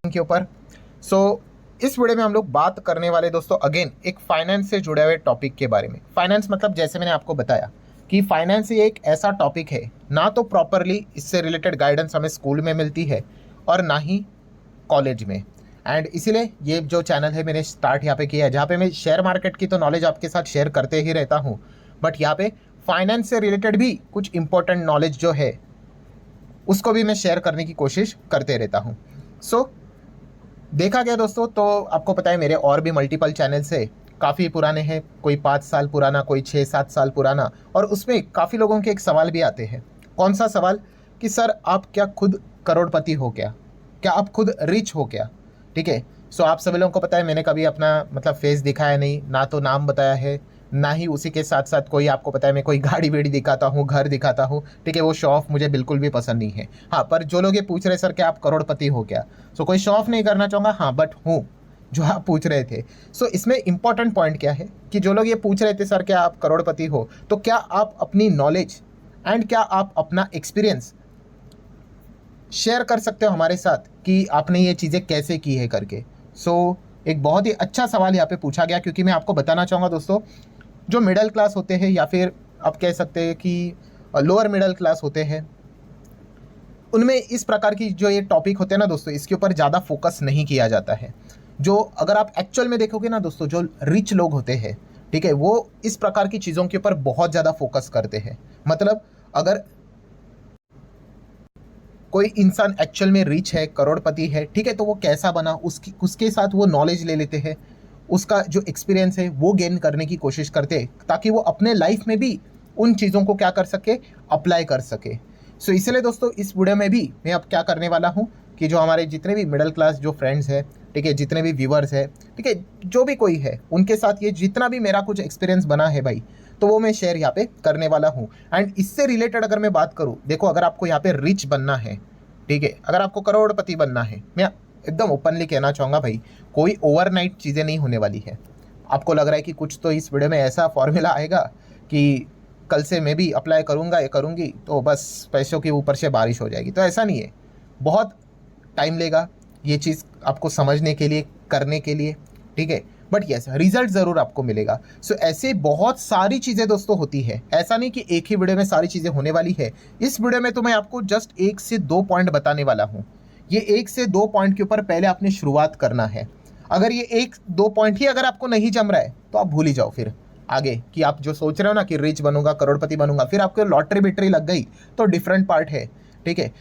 के ऊपर। सो इस वीडियो में हम लोग बात करने वाले दोस्तों अगेन एक फाइनेंस से जुड़े हुए टॉपिक के बारे में। फाइनेंस मतलब जैसे मैंने आपको बताया कि फाइनेंस ये एक ऐसा टॉपिक है, ना तो प्रॉपरली इससे रिलेटेड गाइडेंस हमें स्कूल में मिलती है और ना ही कॉलेज में। एंड इसीलिए ये जो चैनल है मैंने स्टार्ट यहाँ पे किया है, जहाँ पे मैं शेयर मार्केट की तो नॉलेज आपके साथ शेयर करते ही रहता हूँ, बट यहाँ पे फाइनेंस से रिलेटेड भी कुछ इंपॉर्टेंट नॉलेज जो है उसको भी मैं शेयर करने की कोशिश करते रहता हूँ। सो देखा गया दोस्तों, तो आपको पता है मेरे और भी मल्टीपल चैनल्स है, काफ़ी पुराने हैं, कोई 5 साल पुराना, कोई 6-7 साल पुराना, और उसमें काफ़ी लोगों के एक सवाल भी आते हैं। कौन सा सवाल? कि सर आप क्या खुद करोड़पति हो क्या आप खुद रिच हो क्या? ठीक है। सो आप सभी लोगों को पता है मैंने कभी अपना मतलब फेस दिखाया नहीं, ना तो नाम बताया है, ना ही उसी के साथ साथ कोई आपको पता है मैं कोई गाड़ी वेड़ी दिखाता हूँ, घर दिखाता हूँ। ठीक है, वो शो ऑफ मुझे बिल्कुल भी पसंद नहीं है। हाँ, पर जो लोग ये पूछ रहे सर क्या आप करोड़पति हो क्या, सो कोई शो ऑफ नहीं करना चाहूँगा, हाँ बट हूँ, जो आप पूछ रहे थे। सो इसमें इंपॉर्टेंट पॉइंट क्या है कि जो लोग ये पूछ रहे थे सर क्या आप करोड़पति हो, तो क्या आप अपनी नॉलेज एंड क्या आप अपना एक्सपीरियंस शेयर कर सकते हो हमारे साथ कि आपने ये चीज़ें कैसे की है करके। सो एक बहुत ही अच्छा सवाल यहाँ पे पूछा गया, क्योंकि मैं आपको बताना चाहूँगा दोस्तों, जो मिडिल क्लास होते हैं या फिर आप कह सकते हैं कि लोअर मिडिल क्लास होते हैं, उनमें इस प्रकार की जो ये टॉपिक होते हैं ना दोस्तों, इसके ऊपर ज़्यादा फोकस नहीं किया जाता है। जो अगर आप एक्चुअल में देखोगे ना दोस्तों, जो रिच लोग होते हैं, ठीक है, वो इस प्रकार की चीज़ों के ऊपर बहुत ज़्यादा फोकस करते हैं। मतलब अगर कोई इंसान एक्चुअल में रिच है, करोड़पति है, ठीक है, तो वो कैसा बना, उसके साथ वो नॉलेज ले लेते हैं, उसका जो एक्सपीरियंस है वो गेन करने की कोशिश करते हैं, ताकि वो अपने लाइफ में भी उन चीज़ों को क्या कर सके, अप्लाई कर सके। सो इसलिए दोस्तों इस वीडियो में भी मैं अब क्या करने वाला हूँ कि जो हमारे जितने भी मिडिल क्लास जो फ्रेंड्स हैं, ठीक है, जितने भी व्यूवर्स हैं, ठीक है, जो भी कोई है, उनके साथ ये जितना भी मेरा कुछ एक्सपीरियंस बना है भाई, तो वो मैं शेयर यहाँ पे करने वाला हूँ। एंड इससे रिलेटेड अगर मैं बात करूँ, देखो अगर आपको यहाँ पे रिच बनना है, ठीक है, अगर आपको करोड़पति बनना है, मैं एकदम ओपनली कहना चाहूँगा भाई, कोई ओवरनाइट चीज़ें नहीं होने वाली है। आपको लग रहा है कि कुछ तो इस वीडियो में ऐसा फॉर्मूला आएगा कि कल से मैं भी अप्लाई करूँगा या करूँगी तो बस पैसों के ऊपर से बारिश हो जाएगी, तो ऐसा नहीं है। बहुत टाइम लेगा ये चीज़ आपको समझने के लिए, करने के लिए, ठीक है, बट यस रिजल्ट ज़रूर आपको मिलेगा। सो ऐसे बहुत सारी चीज़ें दोस्तों होती है, ऐसा नहीं कि एक ही वीडियो में सारी चीज़ें होने वाली है। इस वीडियो में तो मैं आपको जस्ट 1 से 2 पॉइंट बताने वाला हूँ। ये 1 से 2 पॉइंट के ऊपर पहले आपने शुरुआत करना है। अगर ये 1-2 पॉइंट ही अगर आपको नहीं जम रहा है तो आप भूल ही जाओ फिर आगे कि आप जो सोच रहे हो ना कि रिच बनूंगा, करोड़पति बनूंगा, फिर आपको लॉटरी बिटरी लग गई तो डिफरेंट पार्ट है, ठीक है।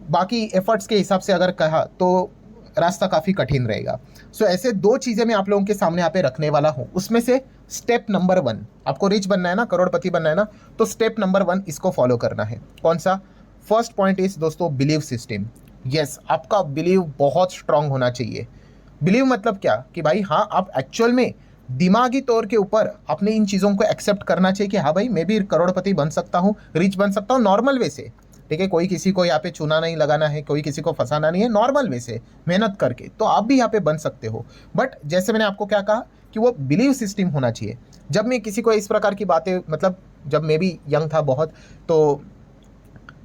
बाकी एफर्ट्स के हिसाब से अगर कहा तो रास्ता काफ़ी कठिन रहेगा। सो ऐसे 2 चीज़ें मैं आप लोगों के सामने यहाँ पे रखने वाला हूँ। उसमें से स्टेप नंबर 1, आपको रिच बनना है ना, करोड़पति बनना है ना, तो स्टेप नंबर 1 इसको फॉलो करना है। कौन सा? फर्स्ट पॉइंट इज दोस्तों बिलीव सिस्टम। यस, आपका बिलीव बहुत स्ट्रांग होना चाहिए। बिलीव मतलब क्या कि भाई हाँ, आप एक्चुअल में दिमागी तौर के ऊपर अपने इन चीज़ों को एक्सेप्ट करना चाहिए कि हाँ भाई मैं भी करोड़पति बन सकता हूँ, रिच बन सकता हूँ, नॉर्मल वे से, ठीक है। कोई किसी को यहाँ पे चूना नहीं लगाना है, कोई किसी को फंसाना नहीं है, नॉर्मल वे से मेहनत करके तो आप भी यहाँ पे बन सकते हो। बट जैसे मैंने आपको क्या कहा कि वो बिलीव सिस्टम होना चाहिए। जब मैं किसी को इस प्रकार की बातें, मतलब जब मैं भी यंग था बहुत, तो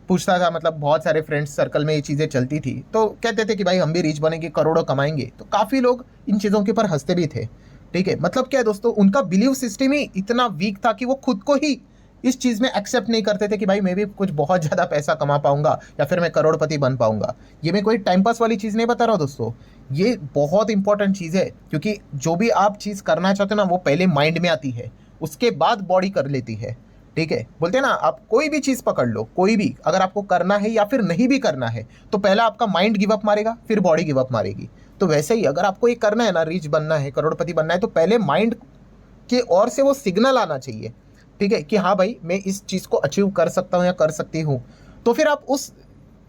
पूछता था, मतलब बहुत सारे फ्रेंड्स सर्कल में ये चीज़ें चलती थी, तो कहते थे कि भाई हम भी रिच बनेंगे, करोड़ों कमाएंगे, तो काफ़ी लोग इन चीज़ों के ऊपर हंसते भी थे, ठीक है। मतलब क्या है दोस्तों, उनका बिलीव सिस्टम ही इतना वीक था कि वो खुद को ही इस चीज़ में एक्सेप्ट नहीं करते थे कि भाई मैं भी कुछ बहुत ज़्यादा पैसा कमा पाऊंगा या फिर मैं करोड़पति बन पाऊंगा। ये मैं कोई टाइम पास वाली चीज़ नहीं बता रहा हूँ दोस्तों, ये बहुत इंपॉर्टेंट चीज़ है, क्योंकि जो भी आप चीज़ करना चाहते हो ना वो पहले माइंड में आती है, उसके बाद बॉडी कर लेती है, ठीक है। बोलते हैं ना, आप कोई भी चीज़ पकड़ लो, कोई भी अगर आपको करना है या फिर नहीं भी करना है, तो पहला आपका माइंड गिव अप मारेगा, फिर बॉडी गिव अप मारेगी। तो वैसे ही अगर आपको ये करना है ना, रिच बनना है, करोड़पति बनना है, तो पहले माइंड के ओर से वो सिग्नल आना चाहिए, ठीक है, कि हाँ भाई मैं इस चीज़ को अचीव कर सकता हूँ या कर सकती हूँ। तो फिर आप उस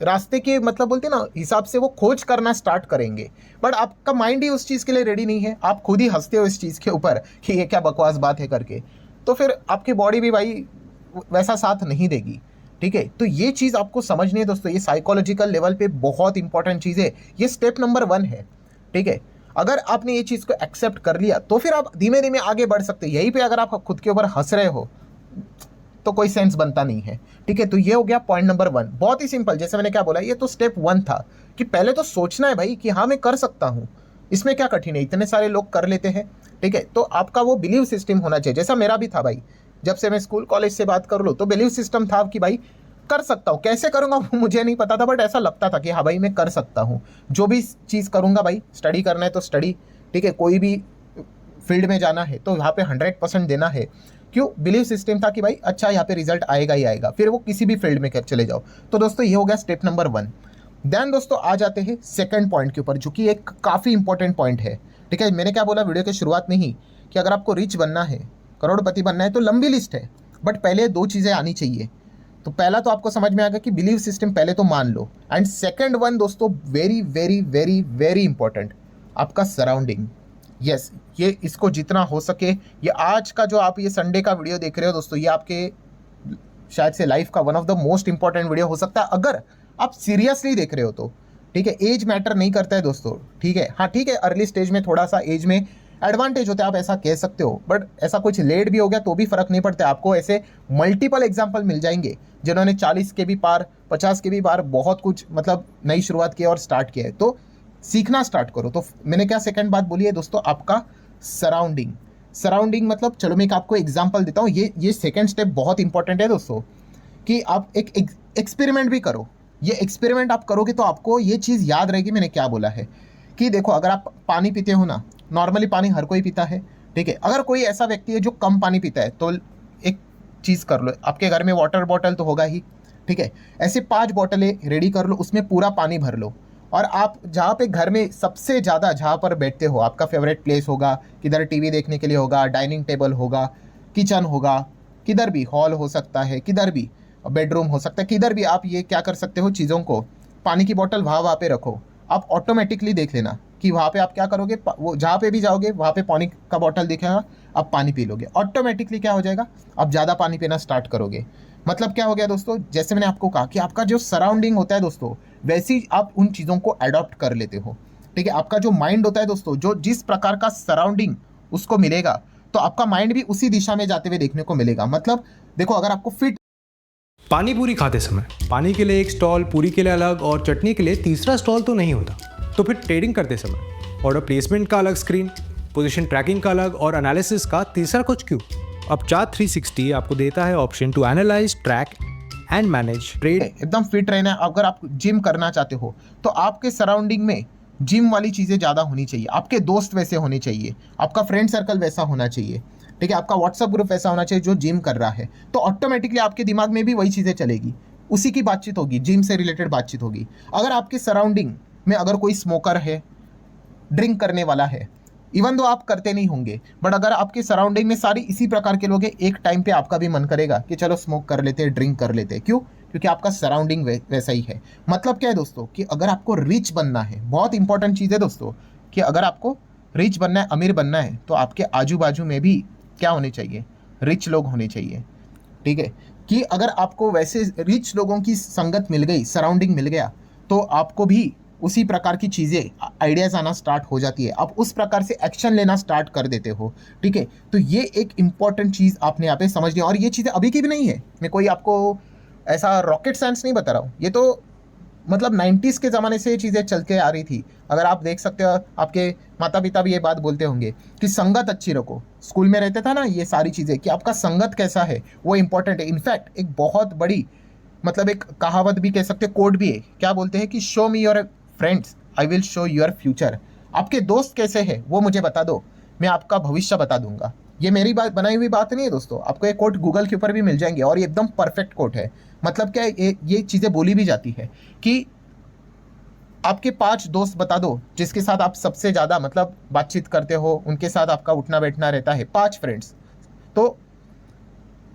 रास्ते के मतलब बोलते हैं ना हिसाब से वो खोज करना स्टार्ट करेंगे। बट आपका माइंड ही उस चीज़ के लिए रेडी नहीं है, आप खुद ही हंसते हो इस चीज़ के ऊपर कि ये क्या बकवास बात है करके, तो फिर आपकी बॉडी भी भाई वैसा साथ नहीं देगी, ठीक है। तो ये चीज़ आपको समझनी है दोस्तों, ये साइकोलॉजिकल लेवल पे बहुत इंपॉर्टेंट चीज़ है, ये स्टेप नंबर 1 है, ठीक है। अगर आपने ये चीज़ को एक्सेप्ट कर लिया तो फिर आप धीमे धीमे आगे बढ़ सकते हैं। यहीं पे अगर आप खुद के ऊपर हंस रहे हो तो कोई सेंस बनता नहीं है। ठीक है, तो ये हो गया पॉइंट नंबर 1। बहुत ही सिंपल, जैसे मैंने क्या बोला, ये तो स्टेप 1 था कि पहले तो सोचना है भाई कि हाँ मैं कर सकता हूँ, इसमें क्या कठिन है, इतने सारे लोग कर लेते हैं। ठीक है, तो आपका वो बिलीव सिस्टम होना चाहिए, जैसा मेरा भी था भाई। जब से मैं स्कूल कॉलेज से बात कर लूँ तो बिलीव सिस्टम था कि भाई कर सकता हूँ। कैसे करूँगा वो मुझे नहीं पता था, बट ऐसा लगता था कि हाँ भाई मैं कर सकता हूँ। जो भी चीज़ करूँगा भाई, स्टडी करना है तो स्टडी, ठीक है, कोई भी फील्ड में जाना है तो यहाँ पे 100% देना है। क्यों? बिलीव सिस्टम था कि भाई अच्छा यहाँ पे रिजल्ट आएगा ही आएगा, फिर वो किसी भी फील्ड में चले जाओ। तो दोस्तों ये हो गया स्टेप नंबर 1। देन दोस्तों आ जाते हैं सेकंड पॉइंट के ऊपर, जो कि एक काफ़ी इंपॉर्टेंट पॉइंट है। ठीक है, मैंने क्या बोला वीडियो के शुरुआत में ही कि अगर आपको रिच बनना है, करोड़पति बनना है, तो लंबी लिस्ट है, बट पहले 2 चीज़ें आनी चाहिए। तो पहला तो आपको समझ में आ गया कि बिलीव सिस्टम पहले तो मान लो, एंड सेकंड वन दोस्तों very very very very important, आपका सराउंडिंग। यस, ये इसको जितना हो सके, ये आज का जो आप ये संडे का वीडियो देख रहे हो दोस्तों, ये आपके शायद से लाइफ का one of the most important video हो सकता है, अगर आप सीरियसली देख रहे हो तो। ठीक है, एज मैटर नहीं करता है दोस्तों। ठीक है, हाँ ठीक है, अर्ली स्टेज में थोड़ा सा एज में एडवांटेज होता है, आप ऐसा कह सकते हो, बट ऐसा कुछ लेट भी हो गया तो भी फर्क नहीं पड़ता। आपको ऐसे मल्टीपल एग्जाम्पल मिल जाएंगे जिन्होंने 40 के भी पार, 50 के भी पार बहुत कुछ मतलब नई शुरुआत की और स्टार्ट किया है। तो सीखना स्टार्ट करो। तो मैंने क्या सेकंड बात बोली है दोस्तों, आपका सराउंडिंग। सराउंडिंग मतलब, चलो मैं आपको एग्जांपल देता हूँ, ये सेकंड स्टेप बहुत इंपॉर्टेंट है दोस्तों, कि आप एक एक्सपेरिमेंट भी करो। ये एक्सपेरिमेंट आप करोगे तो आपको ये चीज़ याद रहेगी मैंने क्या बोला है। कि देखो, अगर आप पानी पीते हो ना, नॉर्मली पानी हर कोई पीता है। ठीक है, अगर कोई ऐसा व्यक्ति है जो कम पानी पीता है तो एक चीज़ कर लो, आपके घर में वाटर बॉटल तो होगा ही। ठीक है, ऐसे 5 बॉटलें रेडी कर लो, उसमें पूरा पानी भर लो, और आप जहाँ पे घर में सबसे ज़्यादा जहाँ पर बैठते हो, आपका फेवरेट प्लेस होगा, किधर टीवी देखने के लिए होगा, डाइनिंग टेबल होगा, किचन होगा, किधर भी हॉल हो सकता है, किधर भी बेडरूम हो सकता है, किधर भी आप ये क्या कर सकते हो, चीज़ों को, पानी की बोतल वहाँ पे रखो। आप ऑटोमेटिकली देख लेना कि वहाँ पे आप क्या करोगे, वो जहाँ पे भी जाओगे वहाँ पे पानी का बोतल दिखेगा, आप पानी पी लोगे, ऑटोमेटिकली क्या हो जाएगा, आप ज़्यादा पानी पीना स्टार्ट करोगे। मतलब क्या हो गया दोस्तों, जैसे मैंने आपको कहा कि आपका जो सराउंडिंग होता है दोस्तों, वैसे ही आप उन चीज़ों को अडॉप्ट कर लेते हो। ठीक है, आपका जो माइंड होता है दोस्तों, जो जिस प्रकार का सराउंडिंग उसको मिलेगा, तो आपका माइंड भी उसी दिशा में जाते हुए देखने को मिलेगा। मतलब देखो, अगर आपको फिट पानी पूरी खाते समय पानी के लिए एक स्टॉल, पूरी के लिए अलग और चटनी के लिए तीसरा स्टॉल तो नहीं होता, तो फिर ट्रेडिंग करते समय ऑर्डर प्लेसमेंट का अलग स्क्रीन, पोजीशन ट्रैकिंग का अलग और एनालिसिस का तीसरा कुछ क्यों? अब चार्ट 360 आपको देता है option to analyse, track and manage trade. एकदम फिट रहना है, अगर आप जिम करना चाहते हो तो आपके सराउंडिंग में जिम वाली चीज़ें ज़्यादा होनी चाहिए, आपके दोस्त वैसे होने चाहिए, आपका फ्रेंड सर्कल वैसा होना चाहिए। ठीक है, आपका व्हाट्सअप ग्रुप वैसा होना चाहिए जो जिम कर रहा है, तो ऑटोमेटिकली आपके दिमाग में भी वही चीज़ें चलेगी, उसी की बातचीत होगी, जिम से रिलेटेड बातचीत होगी। अगर आपके सराउंडिंग में अगर कोई स्मोकर है, ड्रिंक करने वाला है, इवन दो आप करते नहीं होंगे, बट अगर आपके सराउंडिंग में सारी इसी प्रकार के लोग हैं, एक टाइम पे आपका भी मन करेगा कि चलो स्मोक कर लेते हैं, ड्रिंक कर लेते हैं। क्यों? क्योंकि आपका सराउंडिंग वैसा ही है। मतलब क्या है दोस्तों, कि अगर आपको रिच बनना है, बहुत इंपॉर्टेंट चीज़ है दोस्तों, कि अगर आपको रिच बनना है, अमीर बनना है, तो आपके आजू बाजू में भी क्या होने चाहिए, रिच लोग होने चाहिए। ठीक है, कि अगर आपको वैसे रिच लोगों की संगत मिल गई, सराउंडिंग मिल गया, तो आपको भी उसी प्रकार की चीज़ें, आइडियाज़ आना स्टार्ट हो जाती है, आप उस प्रकार से एक्शन लेना स्टार्ट कर देते हो। ठीक है, तो ये एक इंपॉर्टेंट चीज़ आपने यहाँ पे समझ लिया, और ये चीज़ें अभी की भी नहीं है, मैं कोई आपको ऐसा रॉकेट साइंस नहीं बता रहा हूँ, ये तो मतलब 90s के ज़माने से ये चीज़ें चल के आ रही थी। अगर आप देख सकते हो, आपके माता पिता भी ये बात बोलते होंगे कि संगत अच्छी रखो, स्कूल में रहते था ना ये सारी चीज़ें, कि आपका संगत कैसा है वो इंपॉर्टेंट है। इनफैक्ट एक बहुत बड़ी मतलब एक कहावत भी कह सकते, कोड भी है, क्या बोलते हैं कि show me your friends, I will show your future. आपके दोस्त कैसे हैं वो मुझे बता दो, मैं आपका भविष्य बता दूंगा। ये मेरी बात बनाई हुई बात नहीं है दोस्तों, आपको ये कोट गूगल के ऊपर भी मिल जाएंगे, और ये एकदम परफेक्ट कोट है। मतलब क्या है, ये चीज़ें बोली भी जाती है कि आपके 5 दोस्त बता दो जिसके साथ आप सबसे ज़्यादा मतलब बातचीत करते हो, उनके साथ आपका उठना बैठना रहता है, 5 फ्रेंड्स। तो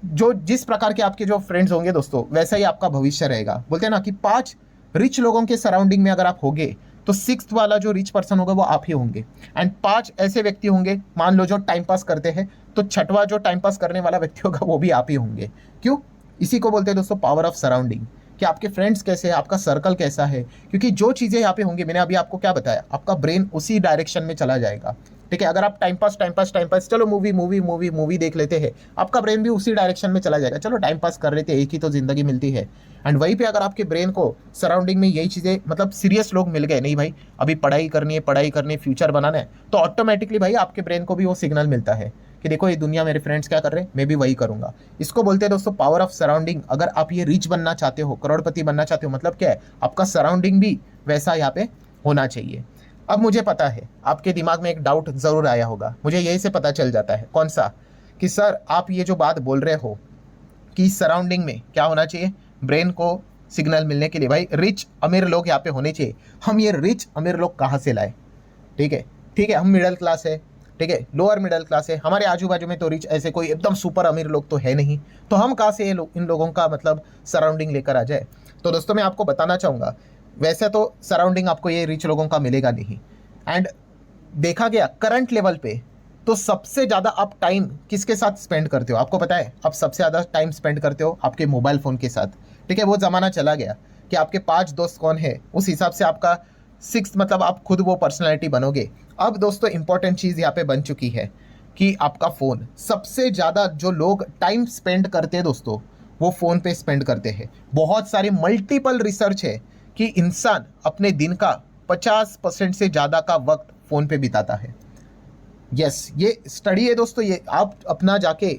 जो जिस प्रकार के आपके जो फ्रेंड्स होंगे दोस्तों, वैसा ही आपका भविष्य रहेगा। बोलते हैं ना कि 5 रिच लोगों के सराउंडिंग में अगर आप होगे, तो 6th वाला जो रिच पर्सन होगा वो आप ही होंगे, एंड 5 ऐसे व्यक्ति होंगे, मान लो जो टाइम पास करते हैं, तो 6वां जो टाइम पास करने वाला व्यक्ति होगा वो भी आप ही होंगे। क्यों? इसी को बोलते हैं दोस्तों पावर ऑफ सराउंडिंग, कि आपके फ्रेंड्स कैसे हैं, आपका सर्कल कैसा है। क्योंकि जो चीज़ें यहाँ पे होंगी, मैंने अभी आपको क्या बताया, आपका ब्रेन उसी डायरेक्शन में चला जाएगा, ठीक है, अगर आप टाइम पास चलो मूवी देख लेते हैं, आपका ब्रेन भी उसी डायरेक्शन में चला जाएगा। चलो टाइम पास कर लेते हैं, एक ही तो जिंदगी मिलती है। एंड वहीं पे अगर आपके ब्रेन को सराउंडिंग में यही चीज़ें, मतलब सीरियस लोग मिल गए, नहीं भाई अभी पढ़ाई करनी है, फ्यूचर बनाना है, तो ऑटोमेटिकली भाई आपके ब्रेन को भी वो सिग्नल मिलता है कि देखो ये दुनिया, मेरे फ्रेंड्स क्या कर रहे हैं, मैं भी वही करूंगा। इसको बोलते हैं दोस्तों पावर ऑफ सराउंडिंग। अगर आप ये रिच बनना चाहते हो, करोड़पति बनना चाहते हो, मतलब क्या है, आपका सराउंडिंग भी वैसा यहाँ पे होना चाहिए। अब मुझे पता है आपके दिमाग में एक डाउट जरूर आया होगा, मुझे यही से पता चल जाता है, कौन सा, कि सर आप ये जो बात बोल रहे हो कि सराउंडिंग में क्या होना चाहिए, ब्रेन को सिग्नल मिलने के लिए भाई रिच अमीर लोग यहाँ पे होने चाहिए। हम ये रिच अमीर लोग कहाँ से लाए? ठीक है, हम मिडिल क्लास है, ठीक है, लोअर मिडिल क्लास है, हमारे आजू बाजू में तो रिच ऐसे कोई एकदम सुपर अमीर लोग तो है नहीं, तो हम कहाँ से इन लोगों का मतलब सराउंडिंग लेकर आ जाए? तो दोस्तों मैं आपको बताना चाहूँगा, वैसे तो सराउंडिंग आपको ये रिच लोगों का मिलेगा नहीं। एंड देखा गया करंट लेवल पे तो सबसे ज़्यादा आप टाइम किसके साथ स्पेंड करते हो? आपको पता है आप सबसे ज़्यादा टाइम स्पेंड करते हो आपके मोबाइल फ़ोन के साथ। ठीक है, वो ज़माना चला गया कि आपके 5 दोस्त कौन है, उस हिसाब से आपका 6 मतलब आप खुद वो पर्सनैलिटी बनोगे। अब दोस्तों इंपॉर्टेंट चीज़ यहाँ पे बन चुकी है कि आपका फ़ोन, सबसे ज़्यादा जो लोग टाइम स्पेंड करते हैं दोस्तों, वो फ़ोन पे स्पेंड करते हैं। बहुत सारी मल्टीपल रिसर्च है कि इंसान अपने दिन का 50% से ज़्यादा का वक्त फ़ोन पे बिताता है। यस, ये स्टडी है दोस्तों, ये आप अपना जाके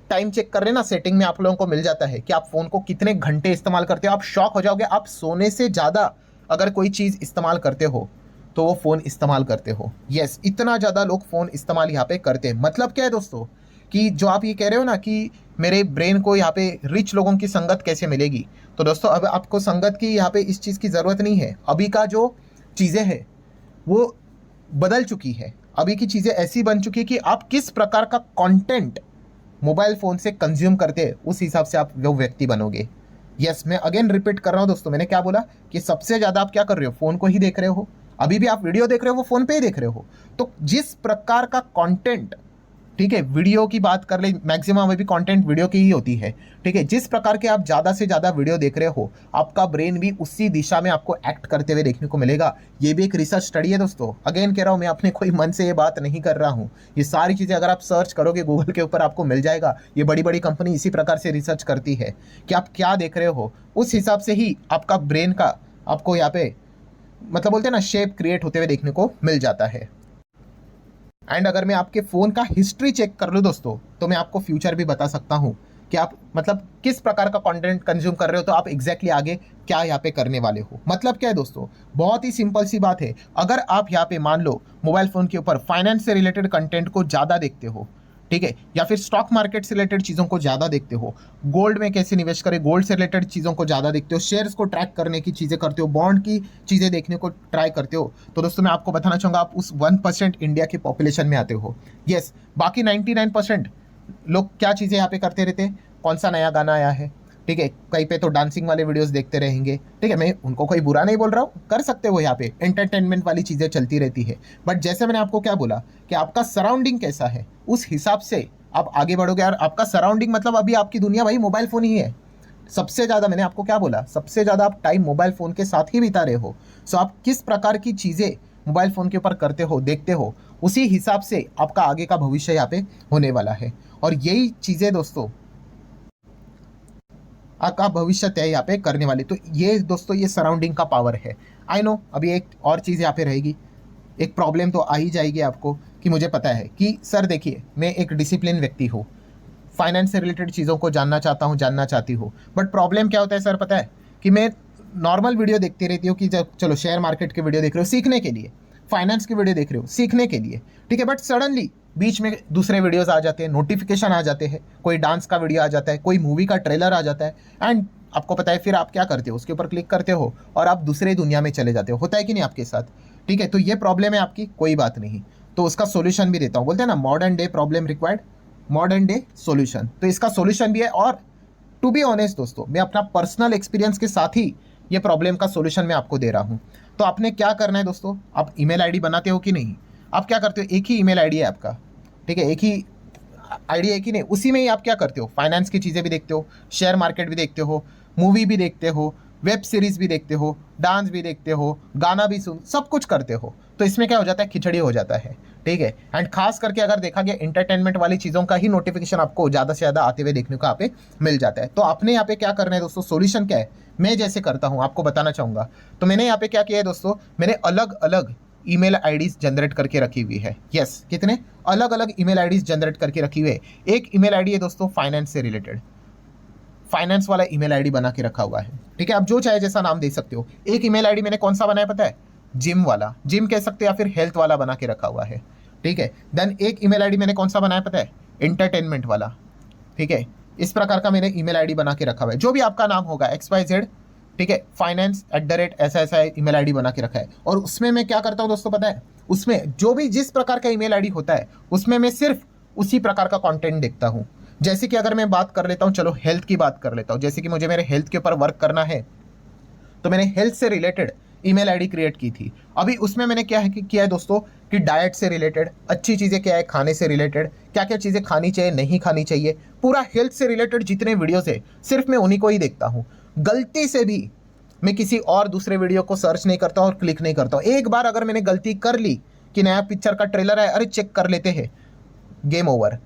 टाइम चेक कर रहे हैं ना, सेटिंग में आप लोगों को मिल जाता है कि आप फ़ोन को कितने घंटे इस्तेमाल करते हो। आप शॉक हो जाओगे, आप सोने से ज़्यादा अगर कोई चीज़ इस्तेमाल करते हो तो वो फ़ोन इस्तेमाल करते हो। यस, इतना ज़्यादा लोग फ़ोन इस्तेमाल यहाँ पे करते हैं। मतलब क्या है दोस्तों कि जो आप ये कह रहे हो ना कि मेरे ब्रेन को यहाँ पे रिच लोगों की संगत कैसे मिलेगी, तो दोस्तों अब आपको संगत की यहाँ पे इस चीज़ की ज़रूरत नहीं है। अभी का जो चीज़ें हैं वो बदल चुकी है। अभी की चीज़ें ऐसी बन चुकी है कि आप किस प्रकार का कंटेंट मोबाइल फ़ोन से कंज्यूम करते हैं, उस हिसाब से आप वो व्यक्ति बनोगे। यस, मैं अगेन रिपीट कर रहा हूँ दोस्तों, मैंने क्या बोला कि सबसे ज़्यादा आप क्या कर रहे हो, फ़ोन को ही देख रहे हो। अभी भी आप वीडियो देख रहे हो, वो फ़ोन पे ही देख रहे हो। तो जिस प्रकार का कंटेंट, ठीक है, वीडियो की बात कर ले, मैक्सिमम अभी कंटेंट वीडियो की ही होती है। ठीक है, जिस प्रकार के आप ज़्यादा से ज़्यादा वीडियो देख रहे हो, आपका ब्रेन भी उसी दिशा में आपको एक्ट करते हुए देखने को मिलेगा। ये भी एक रिसर्च स्टडी है दोस्तों। अगेन कह रहा हूँ, मैं अपने कोई मन से ये बात नहीं कर रहा हूँ। ये सारी चीज़ें अगर आप सर्च करोगे गूगल के ऊपर आपको मिल जाएगा। ये बड़ी बड़ी कंपनी इसी प्रकार से रिसर्च करती है कि आप क्या देख रहे हो, उस हिसाब से ही आपका ब्रेन का आपको यहाँ पे मतलब बोलते हैं ना शेप क्रिएट होते हुए देखने को मिल जाता है। एंड अगर मैं आपके फ़ोन का हिस्ट्री चेक कर लूँ दोस्तों, तो मैं आपको फ्यूचर भी बता सकता हूँ कि आप मतलब किस प्रकार का कंटेंट कंज्यूम कर रहे हो, तो आप एग्जैक्टली आगे क्या यहाँ पे करने वाले हो। मतलब क्या है दोस्तों, बहुत ही सिंपल सी बात है। अगर आप यहाँ पे मान लो मोबाइल फ़ोन के ऊपर फाइनेंस से रिलेटेड कंटेंट को ज़्यादा देखते हो, ठीक है, या फिर स्टॉक मार्केट से रिलेटेड चीज़ों को ज़्यादा देखते हो, गोल्ड में कैसे निवेश करें, गोल्ड से रिलेटेड चीज़ों को ज़्यादा देखते हो, शेयर्स को ट्रैक करने की चीज़ें करते हो, बॉन्ड की चीज़ें देखने को ट्राई करते हो, तो दोस्तों मैं आपको बताना चाहूँगा आप उस 1% इंडिया की पॉपुलेशन में आते हो। यस, बाकी 99% लोग क्या चीज़ें यहाँ पे करते रहते हैं, कौन सा नया गाना आया है, ठीक है, कहीं पे तो डांसिंग वाले वीडियोस देखते रहेंगे। ठीक है, मैं उनको कोई बुरा नहीं बोल रहा हूँ, कर सकते हो, यहाँ पे एंटरटेनमेंट वाली चीज़ें चलती रहती है। बट जैसे मैंने आपको क्या बोला कि आपका सराउंडिंग कैसा है, उस हिसाब से आप आगे बढ़ोगे। यार आपका सराउंडिंग मतलब अभी आपकी दुनिया भाई मोबाइल फ़ोन ही है। सबसे ज़्यादा मैंने आपको क्या बोला, सबसे ज़्यादा आप टाइम मोबाइल फ़ोन के साथ ही बिता रहे हो। सो आप किस प्रकार की चीज़ें मोबाइल फ़ोन के ऊपर करते हो, देखते हो, उसी हिसाब से आपका आगे का भविष्य यहाँ पे होने वाला है। और यही चीज़ें दोस्तों आपका भविष्य तय यहाँ पे करने वाली। तो ये दोस्तों ये सराउंडिंग का पावर है। आई नो अभी एक और चीज़ यहाँ पे रहेगी, एक प्रॉब्लम तो आ ही जाएगी आपको कि मुझे पता है कि सर देखिए मैं एक डिसिप्लिन व्यक्ति हूँ, फाइनेंस से रिलेटेड चीज़ों को जानना चाहता हूँ, जानना चाहती हूँ, बट प्रॉब्लम क्या होता है सर पता है कि मैं नॉर्मल वीडियो देखती रहती हूँ कि जब चलो शेयर मार्केट के वीडियो देख रहे हो सीखने के लिए, फाइनेंस की वीडियो देख रहे हो सीखने के लिए, ठीक है, बट सडनली बीच में दूसरे वीडियोस आ जाते हैं, नोटिफिकेशन आ जाते हैं, कोई डांस का वीडियो आ जाता है, कोई मूवी का ट्रेलर आ जाता है, एंड आपको पता है फिर आप क्या करते हो, उसके ऊपर क्लिक करते हो और आप दूसरे दुनिया में चले जाते हो। होता है कि नहीं आपके साथ? ठीक है, तो ये प्रॉब्लम है आपकी, कोई बात नहीं, तो उसका सोल्यूशन भी देता हूँ। बोलते हैं ना modern day problem required modern day solution, तो इसका सोल्यूशन भी है। और टू बी ऑनेस्ट दोस्तों, मैं अपना पर्सनल एक्सपीरियंस के साथ ही ये प्रॉब्लम का सोल्यूशन मैं आपको दे रहा हूँ। तो आपने क्या करना है दोस्तों, आप ईमेल आईडी बनाते हो कि नहीं? आप क्या करते हो, एक ही ईमेल आईडी है आपका, ठीक है, एक ही आईडी है कि नहीं, उसी में ही आप क्या करते हो, फाइनेंस की चीज़ें भी देखते हो, शेयर मार्केट भी देखते हो, मूवी भी देखते हो, वेब सीरीज भी देखते हो, डांस भी देखते हो, गाना भी सुन, सब कुछ करते हो, तो इसमें क्या हो जाता है, खिचड़ी हो जाता है, ठीक है। एंड खास करके अगर देखा गया एंटरटेनमेंट वाली चीज़ों का ही नोटिफिकेशन आपको ज़्यादा से ज़्यादा आते हुए देखने को यहाँ पे मिल जाता है। तो आपने यहाँ पे क्या करना है दोस्तों, सोल्यूशन क्या है, मैं जैसे करता हूँ आपको बताना चाहूँगा। तो मैंने यहाँ पे क्या किया है दोस्तों, मैंने अलग अलग ईमेल आईडीज जनरेट करके रखी हुई है। यस, कितने अलग अलग ईमेल आईडीज जनरेट करके रखी हुई है। एक ईमेल आईडी है दोस्तों फाइनेंस से रिलेटेड, फाइनेंस वाला ईमेल आईडी बना के रखा हुआ है, ठीक है। आप जो चाहे जैसा नाम दे सकते हो। एक ईमेल आईडी मैंने कौन सा बनाया पता है, जिम वाला, जिम कह सकते हो या फिर हेल्थ वाला बना के रखा हुआ है, ठीक है। देन एक ईमेल आईडी मैंने कौन सा बनाया पता है, एंटरटेनमेंट वाला, ठीक है। इस प्रकार का मैंने ईमेल आईडी बना के रखा हुआ है। जो भी आपका नाम होगा XYZ, ठीक है, finance@ ऐसा ऐसा ईमेल आईडी बना के रखा है। और उसमें मैं क्या करता हूँ दोस्तों पता है, उसमें जो भी जिस प्रकार का ईमेल आईडी होता है उसमें मैं सिर्फ उसी प्रकार का कंटेंट देखता हूँ। जैसे कि अगर मैं बात कर लेता हूँ, चलो हेल्थ की बात कर लेता हूँ, जैसे कि मुझे मेरे हेल्थ के ऊपर वर्क करना है, तो मैंने हेल्थ से रिलेटेड ईमेल आईडी क्रिएट की थी। अभी उसमें मैंने क्या है किया है दोस्तों कि डाइट से रिलेटेड अच्छी चीज़ें क्या है, खाने से रिलेटेड क्या क्या चीज़ें खानी चाहिए नहीं खानी चाहिए, पूरा हेल्थ से रिलेटेड जितने वीडियोस है सिर्फ मैं उन्हीं को ही देखता हूँ। गलती से भी मैं किसी और दूसरे वीडियो को सर्च नहीं करता और क्लिक नहीं करता हूँ। एक बार अगर मैंने गलती कर ली कि नया पिक्चर का ट्रेलर है, अरे चेक कर लेते हैं, गेम ओवर।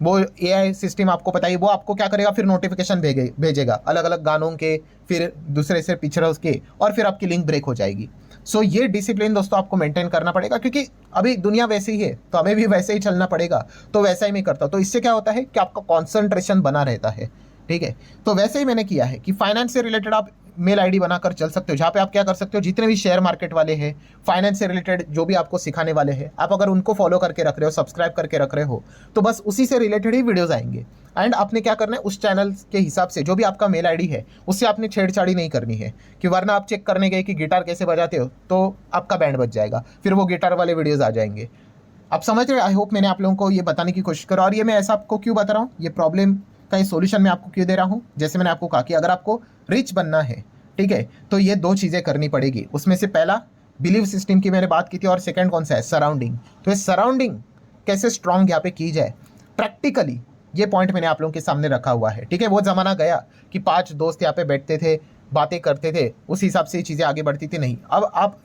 वो AI सिस्टम आपको पता ही, वो आपको क्या करेगा, फिर नोटिफिकेशन भेजेगा अलग अलग गानों के, फिर दूसरे से पिक्चर्स के, और फिर आपकी लिंक ब्रेक हो जाएगी। सो ये डिसिप्लिन दोस्तों आपको मेंटेन करना पड़ेगा, क्योंकि अभी दुनिया वैसी ही है तो हमें भी वैसे ही चलना पड़ेगा। तो वैसा ही मैं करता हूँ, तो इससे क्या होता है कि आपका कॉन्सेंट्रेशन बना रहता है, ठीक है। तो वैसे ही मैंने किया है कि फाइनेंस से रिलेटेड आप मेल आईडी बनाकर चल सकते हो, जहाँ पे आप क्या कर सकते हो, जितने भी शेयर मार्केट वाले हैं, फाइनेंस से रिलेटेड जो भी आपको सिखाने वाले हैं, आप अगर उनको फॉलो करके रख रहे हो, सब्सक्राइब करके रख रहे हो, तो बस उसी से रिलेटेड ही वीडियोस आएंगे। एंड आपने क्या करना है, उस चैनल के हिसाब से जो भी आपका मेल आईडी है उससे आपने छेड़छाड़ी नहीं करनी है, कि वरना आप चेक करने गए कि गिटार कैसे बजाते हो तो आपका बैंड बज जाएगा, फिर वो गिटार वाले वीडियोज़ आ जाएंगे। आप समझ रहे हो? आई होप मैंने आप लोगों को ये बताने की कोशिश करा। और ये मैं ऐसा आपको क्यों बता रहा हूँ, ये प्रॉब्लम का ये सोल्यूशन मैं आपको क्यों दे रहा हूँ, जैसे मैंने आपको कहा कि अगर आपको रिच बनना है, ठीक है, तो ये दो चीज़ें करनी पड़ेगी। उसमें से पहला बिलीव सिस्टम की मैंने बात की थी, और सेकंड कौन सा है, सराउंडिंग। तो ये सराउंडिंग कैसे स्ट्रांग यहाँ पे की जाए प्रैक्टिकली, ये पॉइंट मैंने आप लोगों के सामने रखा हुआ है, ठीक है। वो ज़माना गया कि 5 दोस्त यहाँ पे बैठते थे, बातें करते थे, उस हिसाब से चीज़ें आगे बढ़ती थी, नहीं। अब आप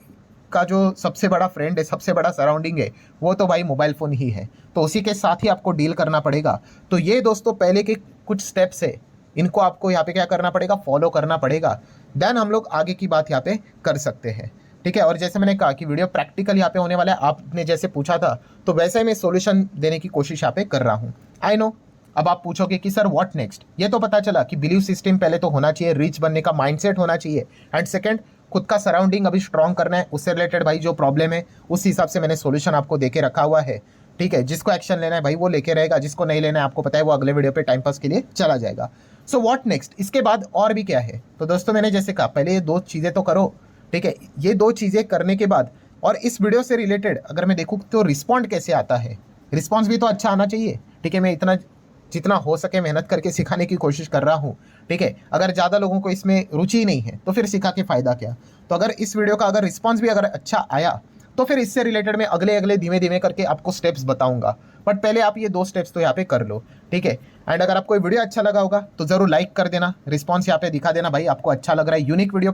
का जो सबसे बड़ा फ्रेंड है, सबसे बड़ा सराउंडिंग है, वो तो भाई मोबाइल फ़ोन ही है। तो उसी के साथ ही आपको डील करना पड़ेगा। तो ये दोस्तों पहले के कुछ स्टेप्स है, इनको आपको यहाँ पे क्या करना पड़ेगा, फॉलो करना पड़ेगा। देन हम लोग आगे की बात यहाँ पे कर सकते हैं, ठीक है। और जैसे मैंने कहा कि वीडियो प्रैक्टिकल यहाँ पे होने वाला है, आपने जैसे पूछा था तो वैसे ही मैं सोल्यूशन देने की कोशिश यहाँ पे कर रहा हूँ। आई नो अब आप पूछोगे कि सर व्हाट नेक्स्ट। ये तो पता चला कि बिलीव सिस्टम पहले तो होना चाहिए, रिच बनने का माइंडसेट होना चाहिए, एंड सेकंड खुद का सराउंडिंग अभी स्ट्रॉन्ग करना है। उससे रिलेटेड भाई जो प्रॉब्लम है उस हिसाब से मैंने सोल्यूशन आपको देके रखा हुआ है, ठीक है। जिसको एक्शन लेना है भाई वो लेके रहेगा, जिसको नहीं लेना है आपको पता है वो अगले वीडियो पे टाइम पास के लिए चला जाएगा। सो व्हाट नेक्स्ट, इसके बाद और भी क्या है। तो दोस्तों मैंने जैसे कहा पहले ये 2 चीज़ें तो करो, ठीक है। ये 2 चीज़ें करने के बाद, और इस वीडियो से रिलेटेड अगर मैं देखूँ तो रिस्पॉन्ड कैसे आता है, रिस्पॉन्स भी तो अच्छा आना चाहिए, ठीक है। मैं इतना जितना हो सके मेहनत करके सिखाने की कोशिश कर रहा हूँ, ठीक है। अगर ज़्यादा लोगों को इसमें रुचि नहीं है तो फिर सिखा के फ़ायदा क्या। तो अगर इस वीडियो का अगर रिस्पॉन्स भी अगर अच्छा आया तो फिर इससे रिलेटेड मैं अगले अगले धीमे धीमे करके आपको स्टेप्स बताऊंगा। बट पहले आप ये 2 स्टेप्स तो यहाँ पे कर लो, ठीक है। एंड अगर आपको ये वीडियो अच्छा लगा होगा तो ज़रूर लाइक कर देना, रिस्पॉन्स यहाँ पे दिखा देना भाई आपको अच्छा लग रहा है, यूनिक वीडियो